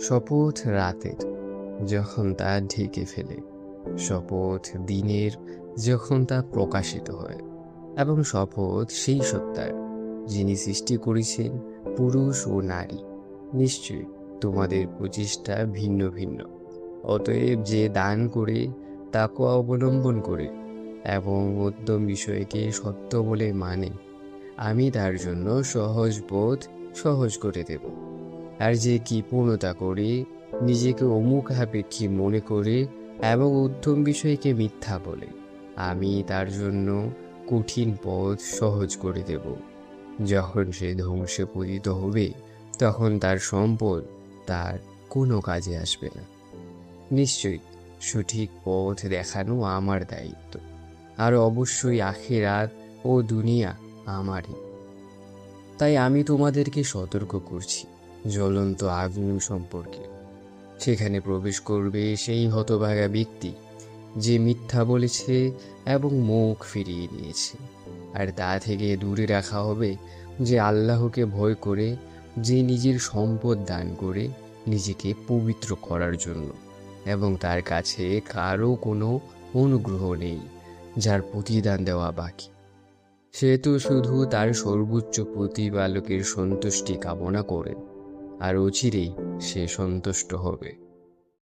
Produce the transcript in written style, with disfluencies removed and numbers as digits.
শপথ রাতের যখন তা ঢেকে ফেলে, শপথ দিনের যখন তা প্রকাশিত হয়, এবং শপথ সেই সত্তার যিনি সৃষ্টি করেছেন পুরুষ ও নারী। নিশ্চয়ই তোমাদের প্রচেষ্টা ভিন্ন ভিন্ন। অতএব যে দান করে, তাকওয়া অবলম্বন করে এবং উদ্যম বিষয়কে সত্য বলে মানে, আমি তার জন্য সহজ বোধ সহজ করে দেব। আর যে কৃপণতা করে, নিজেকে অমুখাপেক্ষী মনে করে এবং উত্তম বিষয়কে মিথ্যা বলে, আমি তার জন্য কঠিন পথ সহজ করে দেব। যখন সে ধ্বংসে পতিত হবে, তখন তার সম্পদ তার কোনো কাজে আসবে না। নিশ্চয়ই সঠিক পথ দেখানো আমার দায়িত্ব, আর অবশ্যই আখিরাত ও দুনিয়া আমারই। তাই আমি তোমাদেরকে সতর্ক করছি জ্বলন্ত আগুন সম্পর্কে। সেখানে প্রবেশ করবে সেই হতভাগা ব্যক্তি যে মিথ্যা বলেছে এবং মুখ ফিরিয়ে নিয়েছে। আর তা থেকে দূরে রাখা হবে যে আল্লাহকে ভয় করে, যে নিজের সম্পদ দান করে নিজেকে পবিত্র করার জন্য, এবং তার কাছে কারো কোনো অনুগ্রহ নেই যার প্রতিদান দেওয়া বাকি। সে তো শুধু তার সর্বোচ্চ প্রতিপালকের সন্তুষ্টি কামনা করে, আর অচিরেই সে সন্তুষ্ট হবে।